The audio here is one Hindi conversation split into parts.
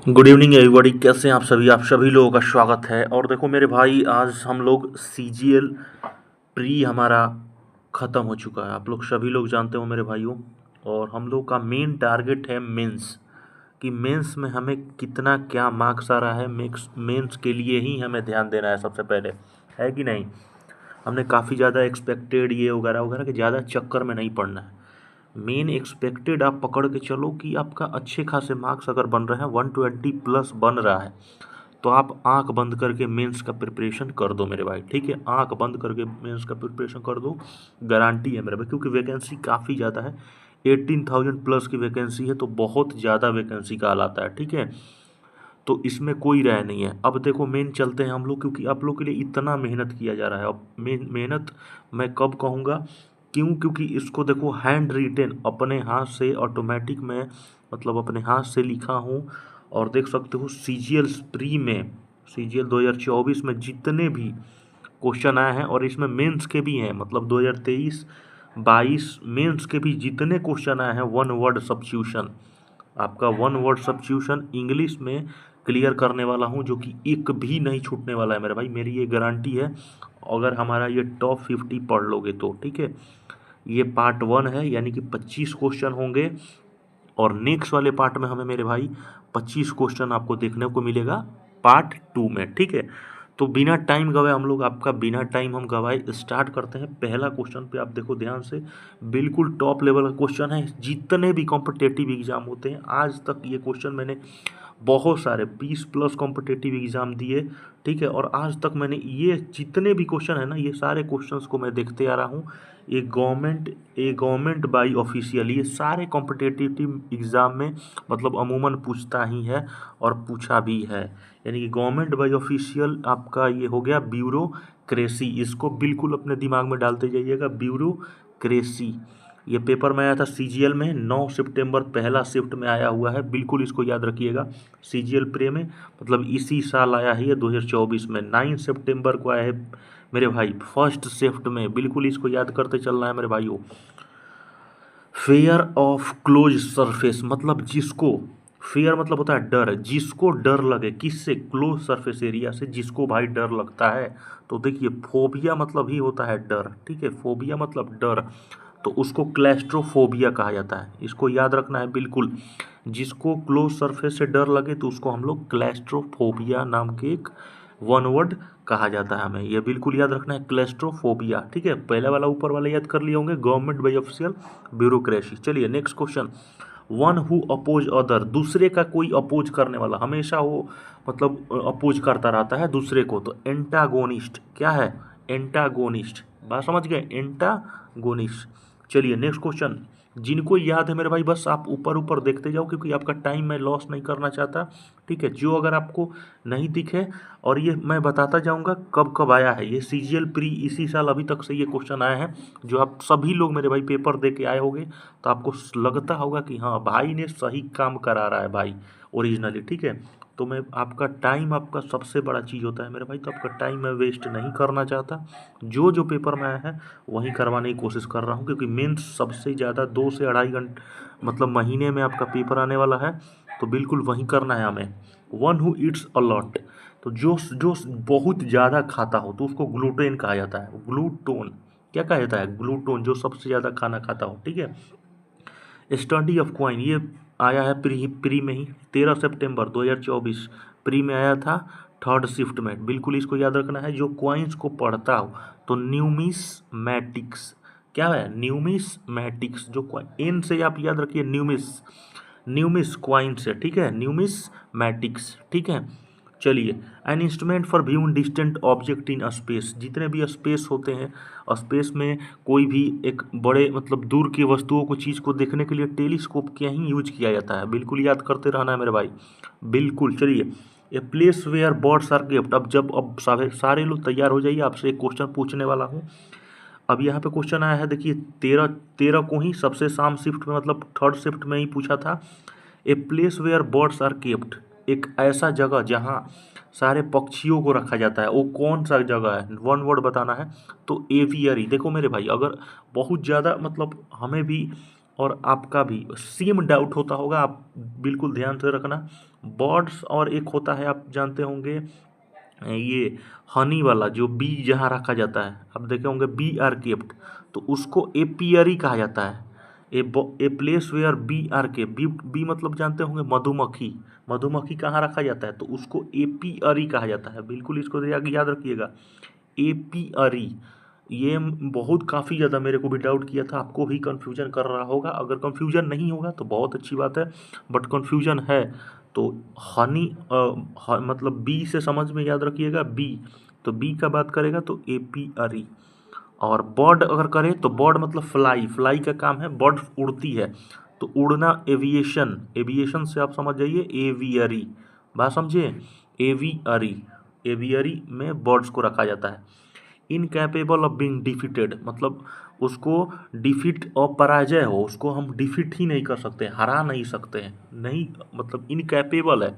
Good evening everybody. कैसे हैं आप सभी लोगों का स्वागत है। और देखो मेरे भाई, आज हम लोग सीजीएल प्री हमारा ख़त्म हो चुका है। आप लोग सभी लोग जानते हो मेरे भाइयों। और हम लोग का मेन टारगेट है मेंस, कि मेंस में हमें कितना क्या मार्क्स आ रहा है। मेंस के लिए ही हमें ध्यान देना है सबसे पहले, है कि नहीं। हमने काफ़ी ज़्यादा एक्सपेक्टेड ये वगैरह वगैरह के ज़्यादा चक्कर में नहीं पड़ना है। मेन एक्सपेक्टेड आप पकड़ के चलो कि आपका अच्छे खासे मार्क्स अगर बन रहे हैं 120 प्लस बन रहा है, तो आप आंख बंद करके मेंस का प्रिपरेशन कर दो मेरे भाई। ठीक है, आंख बंद करके मेंस का प्रिपरेशन कर दो, गारंटी है मेरे भाई। क्योंकि वैकेंसी काफ़ी ज़्यादा है, 18,000 प्लस की वैकेंसी है, तो बहुत ज़्यादा वैकेंसी का हाल आता है। ठीक है, तो इसमें कोई राय नहीं है। अब देखो मेन चलते हैं हम लोग, क्योंकि आप लोग के लिए इतना मेहनत किया जा रहा है। अब मेहनत मैं कब कहूँगा, क्यों? क्योंकि इसको देखो हैंड रिटेन अपने हाथ से ऑटोमेटिक में, मतलब अपने हाथ से लिखा हूँ। और देख सकते हो सीजीएल प्री में, सीजीएल 2024 में जितने भी क्वेश्चन आए हैं, और इसमें मेंस के भी हैं, मतलब 2023-22 मेंस के भी जितने क्वेश्चन आए हैं, वन वर्ड सब्स्टिट्यूशन, आपका वन वर्ड सब्स्टिट्यूशन इंग्लिश में क्लियर करने वाला हूं, जो कि एक भी नहीं छूटने वाला है मेरे भाई। मेरी ये गारंटी है, अगर हमारा ये टॉप 50 पढ़ लोगे तो। ठीक है, ये पार्ट 1 है, यानी कि 25 क्वेश्चन होंगे। और नेक्स्ट वाले पार्ट में हमें मेरे भाई 25 क्वेश्चन आपको देखने को मिलेगा पार्ट 2 में। ठीक है, तो बिना टाइम गवाए हम लोग, आपका बिना टाइम हम गवाए स्टार्ट करते हैं। पहला क्वेश्चन पे आप देखो ध्यान से, बिल्कुल टॉप लेवल का क्वेश्चन है। जितने भी कॉम्पिटेटिव एग्जाम होते हैं आज तक, ये क्वेश्चन मैंने बहुत सारे 20 प्लस कॉम्पिटेटिव एग्जाम दिए। ठीक है, और आज तक मैंने ये जितने भी क्वेश्चन है ना, ये सारे क्वेश्चंस को मैं देखते आ रहा हूँ। गवर्नमेंट बाई ऑफिशियल, ये सारे कॉम्पिटेटिव एग्ज़ाम में मतलब अमूमन पूछता ही है, और पूछा भी है। यानी कि गवर्नमेंट बाई ऑफिशियल आपका ये हो गया ब्यूरोक्रेसी। इसको बिल्कुल अपने दिमाग में डालते जाइएगा, ब्यूरोक्रेसी। ये पेपर में आया था सीजीएल में 9 सितंबर, पहला शिफ्ट में आया हुआ है, बिल्कुल इसको याद रखिएगा। सीजीएल प्री में मतलब इसी साल आया है, ये 2024 में 9 सितंबर को आया है मेरे भाई, फर्स्ट शिफ्ट में। बिल्कुल इसको याद करते चलना है मेरे भाइयों। फेयर ऑफ क्लोज सरफेस, मतलब जिसको, फेयर मतलब होता है डर, जिसको डर लगे, किससे? क्लोज सरफेस एरिया से, जिसको भाई डर लगता है। तो देखिए, फोबिया मतलब ही होता है डर। ठीक है, फोबिया मतलब डर, तो उसको क्लैस्ट्रोफोबिया कहा जाता है। इसको याद रखना है बिल्कुल। जिसको क्लोज सरफेस से डर लगे तो उसको हम लोग क्लैस्ट्रोफोबिया नाम के एक वन वर्ड कहा जाता है हमें। यह बिल्कुल याद रखना है, क्लैस्ट्रोफोबिया। ठीक है, पहले वाला ऊपर वाला याद कर लिए होंगे, गवर्नमेंट बाई ऑफिशियल ब्यूरोक्रेसी। चलिए next question. One who oppose other, दूसरे का कोई अपोज करने वाला, हमेशा वो मतलब अपोज करता रहता है दूसरे को, तो एंटागोनिस्ट क्या है? एंटागोनिस्ट, बात समझ गए, एंटागोनिस्ट। चलिए नेक्स्ट क्वेश्चन। जिनको याद है मेरे भाई, बस आप ऊपर ऊपर देखते जाओ, क्योंकि आपका टाइम मैं लॉस नहीं करना चाहता। ठीक है, जो अगर आपको नहीं दिखे, और ये मैं बताता जाऊंगा कब कब आया है ये सीजीएल प्री, इसी साल अभी तक से ये क्वेश्चन आए हैं, जो आप सभी लोग मेरे भाई पेपर दे के आए होंगे, तो आपको लगता होगा कि हाँ भाई ने सही काम करा रहा है भाई, ओरिजिनली। ठीक है, तो मैं आपका टाइम, आपका सबसे बड़ा चीज़ होता है मेरे भाई, तो आपका टाइम मैं वेस्ट नहीं करना चाहता। जो जो पेपर में आया है वही करवाने की कोशिश कर रहा हूँ, क्योंकि मेंस सबसे ज़्यादा 2 से 2.5 घंटे मतलब महीने में आपका पेपर आने वाला है, तो बिल्कुल वही करना है हमें। वन हु ईट्स अलॉट, तो जो जो बहुत ज़्यादा खाता हो तो उसको ग्लूटेन कहा जाता है। ग्लूटोन क्या कहा जाता है? ग्लूटोन, जो सबसे ज़्यादा खाना खाता हो। ठीक है, स्टडी ऑफ क्वाइन, ये आया है प्री में ही, 13 सितंबर 2024 प्री में आया था, थर्ड शिफ्ट में। बिल्कुल इसको याद रखना है, जो क्वाइंस को पढ़ता हो, तो न्यूमिसमैटिक्स क्या है? न्यूमिसमैटिक्स, जो एन से आप याद रखिए, न्यूमिस क्वाइन से। ठीक है, न्यूमिसमैटिक्स। ठीक है, चलिए। An instrument for viewing distant object in space, जितने भी स्पेस होते हैं, स्पेस में कोई भी एक बड़े मतलब दूर की वस्तुओं को, चीज़ को देखने के लिए टेलीस्कोप का ही यूज किया जाता है। बिल्कुल याद करते रहना है मेरे भाई, बिल्कुल। चलिए, a place where birds are kept, अब सारे लोग तैयार हो जाइए, आपसे एक क्वेश्चन पूछने वाला हूँ। अब यहाँ पे क्वेश्चन आया है, देखिए 13 को ही सबसे शाम शिफ्ट में, मतलब थर्ड शिफ्ट में ही पूछा था। A place where birds are kept, एक ऐसा जगह जहाँ सारे पक्षियों को रखा जाता है, वो कौन सा जगह है? वन वर्ड बताना है। तो एवियरी, देखो मेरे भाई, अगर बहुत ज़्यादा मतलब हमें भी और आपका भी सेम डाउट होता होगा, आप बिल्कुल ध्यान से रखना। बर्ड्स और एक होता है, आप जानते होंगे ये हनी वाला, जो बी जहाँ रखा जाता है, आप देखे होंगे बी आर केप्ट, तो उसको एपियरी कहा जाता है। A place where bee are के, बी मतलब जानते होंगे मधुमक्खी, मधुमक्खी कहाँ रखा जाता है, तो उसको एपियरी कहा जाता है। बिल्कुल इसको याद रखिएगा, एपियरी। ये बहुत काफ़ी ज़्यादा मेरे को भी डाउट किया था, आपको भी कन्फ्यूजन कर रहा होगा। अगर कन्फ्यूजन नहीं होगा तो बहुत अच्छी बात है, बट कन्फ्यूजन है तो हनी मतलब बी से समझ में याद रखिएगा, बी तो बी का बात करेगा तो एपियरी। और बर्ड अगर करें तो बर्ड मतलब फ्लाई, फ्लाई का काम है, बर्ड उड़ती है तो उड़ना एविएशन, एविएशन से आप समझ जाइए एवियरी, बात समझिए, एवियरी, एवियरी में बर्ड्स को रखा जाता है। इनकैपेबल ऑफ बीइंग डिफीटेड मतलब उसको डिफीट और पराजय हो, उसको हम डिफीट ही नहीं कर सकते, हरा नहीं सकते हैं, नहीं मतलब इनकैपेबल है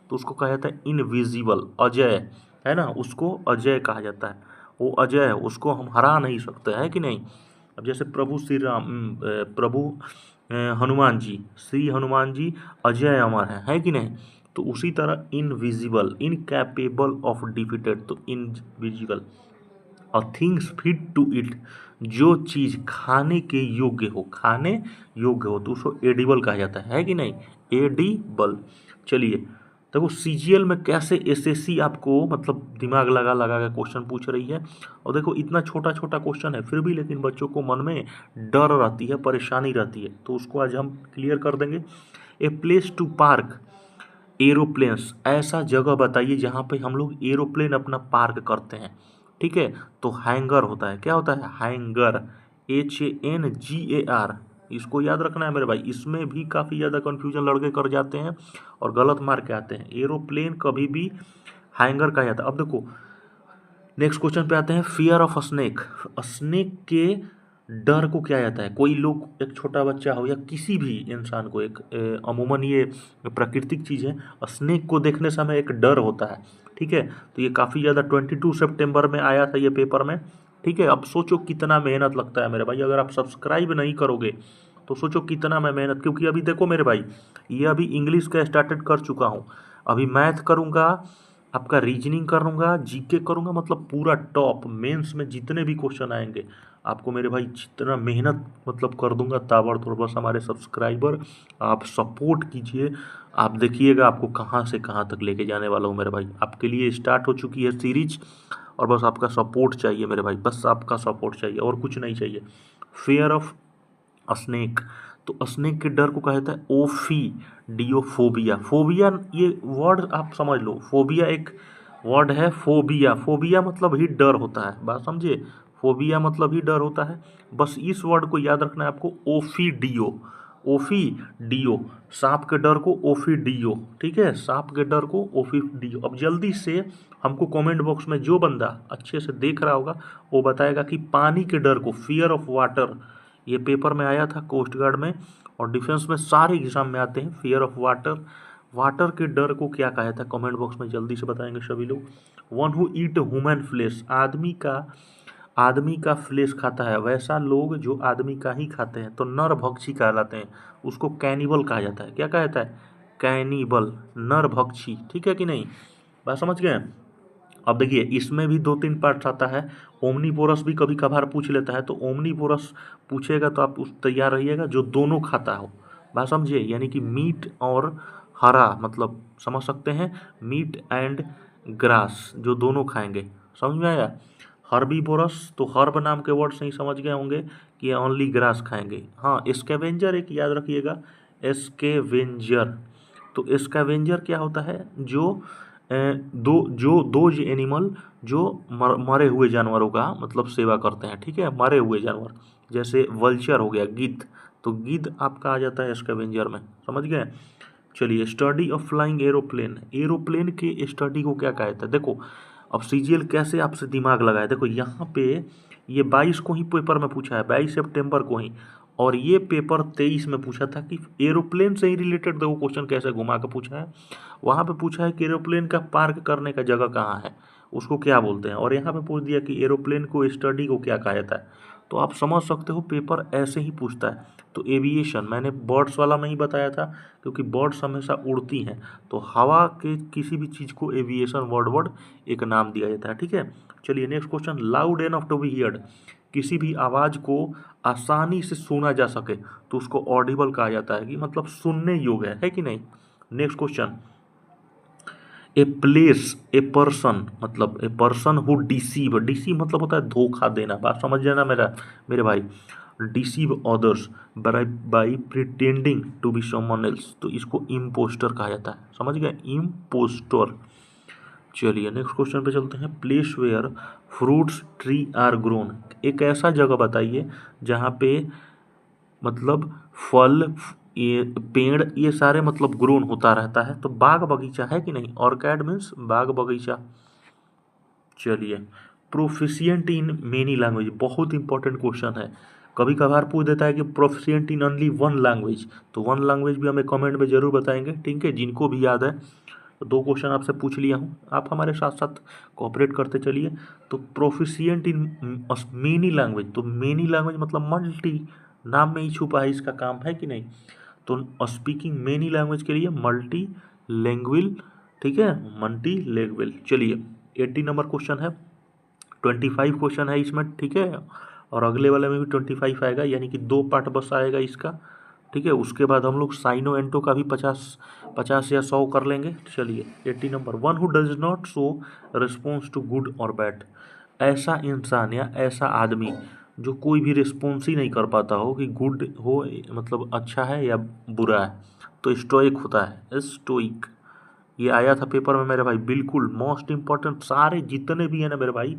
तो उसको कहा जाता है इनविजिबल, अजय है ना, उसको अजय कहा जाता है, वो अजय है, उसको हम हरा नहीं सकते, है कि नहीं। अब जैसे प्रभु श्री राम प्रभु हनुमान जी, श्री हनुमान जी अजय अमर है कि नहीं। तो उसी तरह इनविजिबल, इनकैपेबल ऑफ डिफीटेड तो invisible. A things fit to it, जो चीज़ खाने के योग्य हो, खाने योग्य हो तो उसको एडिबल कहा जाता है कि नहीं, एडिबल। चलिए देखो सीजीएल में कैसे एसएससी आपको मतलब दिमाग लगा लगा के क्वेश्चन पूछ रही है, और देखो इतना छोटा छोटा क्वेश्चन है फिर भी लेकिन बच्चों को मन में डर रहती है, परेशानी रहती है, तो उसको आज हम क्लियर कर देंगे। A place to park aeroplanes, ऐसा जगह बताइए जहाँ पे हम लोग एरोप्लेन अपना पार्क करते हैं, ठीक है। तो हैंगर होता है, क्या होता है, हैंगर, HANGAR, इसको याद रखना है मेरे भाई। इसमें भी काफ़ी ज़्यादा कन्फ्यूजन लड़के कर जाते हैं और गलत मार्क आते हैं, एरोप्लेन कभी भी हैंगर कहा जाता है। अब देखो नेक्स्ट क्वेश्चन पे आते हैं, फियर ऑफ स्नेक, स्नेक के डर को क्या जाता है, कोई लोग एक छोटा बच्चा हो या किसी भी इंसान को, एक अमूमन ये प्राकृतिक चीज़ है, स्नेक को देखने समय एक डर होता है, ठीक है। तो ये काफ़ी ज़्यादा 22 सितंबर में आया था ये पेपर में, ठीक है। अब सोचो कितना मेहनत लगता है मेरे भाई, अगर आप सब्सक्राइब नहीं करोगे तो सोचो कितना मैं मेहनत, क्योंकि अभी देखो मेरे भाई ये अभी इंग्लिश का स्टार्टेड कर चुका हूँ, अभी मैथ करूँगा, आपका रीजनिंग करूँगा, जीके करूँगा, मतलब पूरा टॉप मेंस में जितने भी क्वेश्चन आएंगे आपको मेरे भाई जितना मेहनत मतलब कर दूंगा ताबड़तोड़। बस हमारे सब्सक्राइबर आप सपोर्ट कीजिए, आप देखिएगा आपको कहाँ से कहाँ तक लेके जाने वाला हूँ मेरे भाई। आपके लिए स्टार्ट हो चुकी है सीरीज और बस आपका सपोर्ट चाहिए मेरे भाई, बस आपका सपोर्ट चाहिए और कुछ नहीं चाहिए। फेयर ऑफ स्नेक, तो स्नेक के डर को कहा जाता है ओफीडियोफोबिया, फोबिया ये वर्ड आप समझ लो, फोबिया एक वर्ड है, फोबिया, फोबिया मतलब ही डर होता है, बात समझिए, फोबिया मतलब ही डर होता है। बस इस वर्ड को याद रखना है आपको, ओफीडियो, ओफीडियो, सांप के डर को ओफीडियो, ठीक है, सांप के डर को ओफीडियो। अब जल्दी से हमको कमेंट बॉक्स में जो बंदा अच्छे से देख रहा होगा वो बताएगा कि पानी के डर को, फियर ऑफ वाटर, ये पेपर में आया था कोस्ट गार्ड में और डिफेंस में सारे एग्जाम में आते हैं, फियर ऑफ वाटर, वाटर के डर को क्या कहा था, कमेंट बॉक्स में जल्दी से बताएंगे सभी लोग। One who eat human flesh, आदमी का फ्लेश खाता है, वैसा लोग जो आदमी का ही खाते हैं तो नरभक्षी कहलाते हैं, उसको कैनिबल कहा जाता है, क्या कहा जाता है, कैनिबल, नरभक्षी, ठीक है कि नहीं, बात समझ गए। अब देखिए इसमें भी 2-3 पार्ट्स आता है, ओमनीवोरस भी कभी कभार पूछ लेता है, तो ओमनीवोरस पूछेगा तो आप उस तैयार रहिएगा जो दोनों खाता हो, बात समझिए, यानी कि मीट और हरा, मतलब समझ सकते हैं मीट एंड ग्रास, जो दोनों खाएंगे, समझ में आया। हर्बीवोरस तो हर्ब नाम के वर्ड से ही समझ गए होंगे कि ओनली ग्रास खाएंगे। हाँ स्कैवेंजर एक याद रखिएगा, स्कैवेंजर, तो स्कैवेंजर क्या होता है, जो दोज एनिमल जो मरे हुए जानवरों का मतलब सेवा करते हैं, ठीक है, मरे हुए जानवर, जैसे वल्चर हो गया, गिद्ध, तो गिद्ध आपका आ जाता है स्कैवेंजर में, समझ गए। चलिए study of flying aeroplane, aeroplane के स्टडी को क्या कहता है, देखो अब सीजीएल कैसे आपसे दिमाग लगाए, देखो यहाँ पे ये 22 को ही पेपर में पूछा है, 22 सितंबर को ही, और ये पेपर 23 में पूछा था कि एरोप्लेन से ही रिलेटेड, देखो क्वेश्चन कैसे घुमा कर पूछा है, वहाँ पे पूछा है कि एरोप्लेन का पार्क करने का जगह कहाँ है, उसको क्या बोलते हैं, और यहाँ पे पूछ दिया कि एरोप्लेन को स्टडी को क्या कहा जाता है, तो आप समझ सकते हो पेपर ऐसे ही पूछता है। तो एविएशन मैंने बर्ड्स वाला नहीं बताया था, क्योंकि बर्ड्स हमेशा उड़ती हैं, तो हवा के किसी भी चीज़ को एविएशन वर्ड एक नाम दिया जाता है। ठीक है, चलिए next question, loud enough to be heard, किसी भी आवाज़ को आसानी से सुना जा सके तो उसको ऑडिबल कहा जाता है, कि मतलब सुनने योग्य है कि नहीं। Next question, a place a person, मतलब a person who deceive, deceive मतलब होता है धोखा देना, बात समझ जाना मेरे भाई, deceive others by pretending to be someone else, तो इसको इम्पोस्टर कहा जाता है, समझ गए, इम्पोस्टर। चलिए नेक्स्ट क्वेश्चन पे चलते हैं, place where fruits tree are grown, एक ऐसा जगह बताइए जहाँ पे मतलब फल, ये पेड़, ये सारे मतलब ग्रोन होता रहता है, तो बाग बगीचा है कि नहीं, ऑर्किड मीन्स बाग बगीचा। चलिए, प्रोफिशिएंट इन मेनी लैंग्वेज, बहुत इंपॉर्टेंट क्वेश्चन है, कभी कभार पूछ देता है कि proficient in only one language, तो वन लैंग्वेज भी हमें कमेंट में जरूर बताएंगे, ठीक है, जिनको भी याद है। तो दो क्वेश्चन आपसे पूछ लिया हूँ, आप हमारे साथ साथ कोऑपरेट करते चलिए। तो प्रोफिशिएंट इन मेनी लैंग्वेज, तो मेनी लैंग्वेज मतलब मल्टी, नाम में ही छुपा है इसका काम, है कि नहीं। तो स्पीकिंग मेनी लैंग्वेज के लिए मल्टी लैंग्वेज, ठीक है, मल्टी लैंग्वेज। चलिए 80 नंबर क्वेश्चन है, 25 क्वेश्चन है इसमें, ठीक है, और अगले वाले में भी 25 आएगा, यानी कि 2 पार्ट बस आएगा इसका, ठीक है। उसके बाद हम लोग साइनो एंटो का भी 50 या 100 कर लेंगे। चलिए 80 number, one who does not show response to good और बैड, ऐसा इंसान या ऐसा आदमी जो कोई भी रिस्पॉन्स ही नहीं कर पाता हो कि गुड हो मतलब अच्छा है या बुरा है, तो स्टोइक होता है, स्टोइक। ये आया था पेपर में मेरे भाई, बिल्कुल मोस्ट इंपॉर्टेंट, सारे जितने भी है ना मेरे भाई,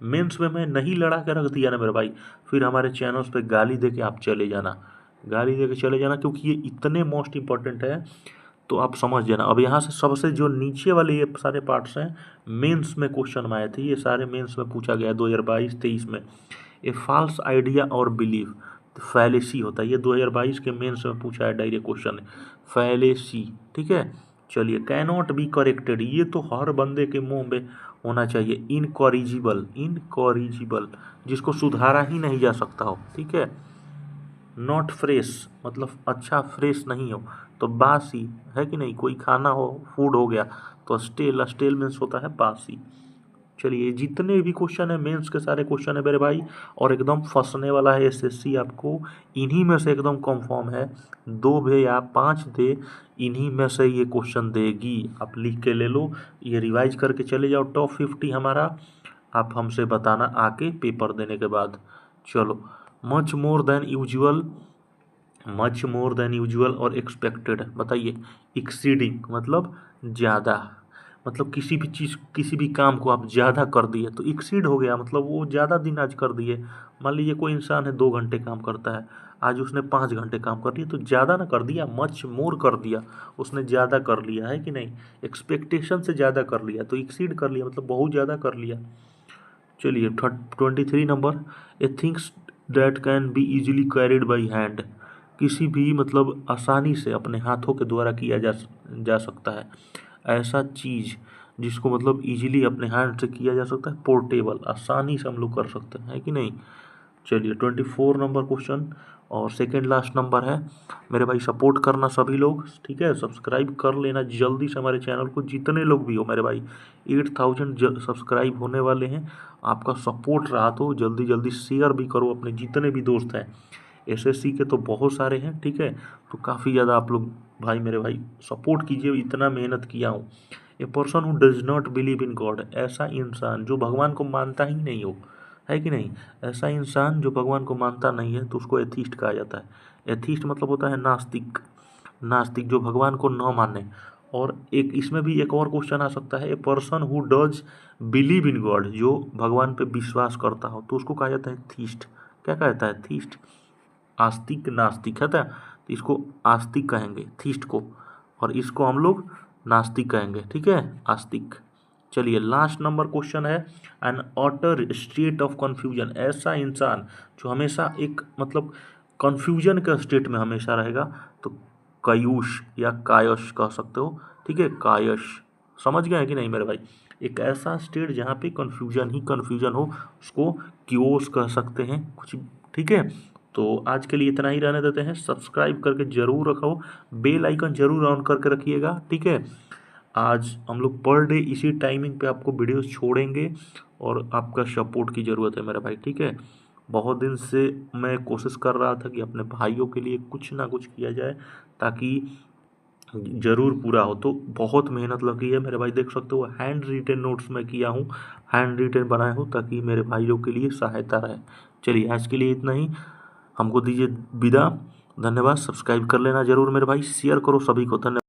मेंस में मैं नहीं लड़ा के रख दिया ना मेरे भाई, फिर हमारे चैनल्स पे गाली दे के आप चले जाना, गाली दे के चले जाना, क्योंकि ये इतने मोस्ट इंपॉर्टेंट है, तो आप समझ जाना। अब यहाँ से सबसे जो नीचे वाले ये सारे पार्ट्स हैं, मेंस में क्वेश्चन में आए थे, ये सारे मेंस में पूछा गया 2022-23 में। ए फॉल्स आइडिया और बिलीव, फैलेसी होता है, ये 2022 के मेंस में पूछा है डायरेक्ट क्वेश्चन है, फैलेसी, ठीक है। चलिए, कैनॉट बी करेक्टेड, ये तो हर बंदे के मुंह में होना चाहिए, इनकॉरिजिबल, इनकॉरिजिबल जिसको सुधारा ही नहीं जा सकता हो, ठीक है। नॉट फ्रेश मतलब अच्छा फ्रेश नहीं हो, तो बासी, है कि नहीं, कोई खाना हो, फूड हो गया, तो स्टेल, स्टेल मीन्स होता है बासी। चलिए, जितने भी क्वेश्चन है मेंस के सारे क्वेश्चन है मेरे भाई, और एकदम फंसने वाला है एसएससी आपको, इन्हीं में से एकदम कंफर्म है, 2 दे या 5 दे, इन्हीं में से ये क्वेश्चन देगी, आप लिख के ले लो, ये रिवाइज करके चले जाओ, टॉप 50 हमारा, आप हमसे बताना आके पेपर देने के बाद। चलो, much more than usual, much more than usual और एक्सपेक्टेड, बताइए, एक्सीडिंग मतलब ज़्यादा, मतलब किसी भी चीज़, किसी भी काम को आप ज़्यादा कर दिए तो एक्सीड हो गया, मतलब वो ज़्यादा दिन आज कर दिए। मान लीजिए कोई इंसान है 2 घंटे काम करता है, आज उसने 5 घंटे काम कर लिया, तो ज़्यादा ना कर दिया, मच मोर कर दिया, उसने ज़्यादा कर लिया, है कि नहीं, एक्सपेक्टेशन से ज़्यादा कर लिया, तो एक्सीड कर लिया मतलब बहुत ज़्यादा कर लिया। चलिए 23 number, A things that can be easily carried by hand, किसी भी मतलब आसानी से अपने हाथों के द्वारा किया जा सकता है, ऐसा चीज़ जिसको मतलब इजीली अपने हैंड से किया जा सकता है, पोर्टेबल, आसानी से हम लोग कर सकते हैं, है कि नहीं। चलिए 24 नंबर क्वेश्चन, और सेकेंड लास्ट नंबर है मेरे भाई, सपोर्ट करना सभी लोग, ठीक है, सब्सक्राइब कर लेना जल्दी से हमारे चैनल को, जितने लोग भी हो मेरे भाई, 8000 सब्सक्राइब होने वाले हैं, आपका सपोर्ट रहा तो जल्दी जल्दी शेयर भी करो अपने जितने भी दोस्त हैं, एसएससी के तो बहुत सारे हैं, ठीक है, तो काफ़ी ज़्यादा आप लोग भाई मेरे भाई सपोर्ट कीजिए, इतना मेहनत किया हूँ। ए person who does not believe in God, ऐसा इंसान जो भगवान को मानता ही नहीं हो, है कि नहीं, ऐसा इंसान जो भगवान को मानता नहीं है तो उसको एथीस्ट कहा जाता है। एथीस्ट मतलब होता है नास्तिक, नास्तिक जो भगवान को न माने। और एक इसमें भी एक और क्वेश्चन आ सकता है, ए person who does believe in God, जो भगवान पे विश्वास करता हो तो उसको कहा जाता है थीस्ट। क्या कहता है, थीस्ट, आस्तिक नास्तिक है था, तो इसको आस्तिक कहेंगे थीस्ट को, और इसको हम लोग नास्तिक कहेंगे, ठीक है, आस्तिक। चलिए लास्ट नंबर क्वेश्चन है, an utter state of confusion, ऐसा इंसान जो हमेशा एक मतलब कन्फ्यूजन के स्टेट में हमेशा रहेगा, तो कायूश या कायश कह सकते हो, ठीक है, कायश, समझ गए कि नहीं मेरे भाई। एक ऐसा स्टेट जहाँ पे कन्फ्यूजन ही कन्फ्यूजन हो, उसको क्योस कह सकते हैं कुछ। ठीक है, तो आज के लिए इतना ही रहने देते हैं। सब्सक्राइब करके जरूर रखो, बेल आइकन जरूर ऑन करके रखिएगा। ठीक है, आज हम लोग पर डे इसी टाइमिंग पे आपको वीडियोस छोड़ेंगे और आपका सपोर्ट की ज़रूरत है मेरे भाई। ठीक है, बहुत दिन से मैं कोशिश कर रहा था कि अपने भाइयों के लिए कुछ ना कुछ किया जाए ताकि ज़रूर पूरा हो। तो बहुत मेहनत लगी है मेरे भाई, देख सकते हो हैंड रिटेन नोट्स में किया हूँ, हैंड रिटेन बनाया हूँ ताकि मेरे भाइयों के लिए सहायता रहे। चलिए आज के लिए इतना ही, हमको दीजिए विदा। धन्यवाद, सब्सक्राइब कर लेना ज़रूर मेरे भाई, शेयर करो सभी को। धन्यवाद।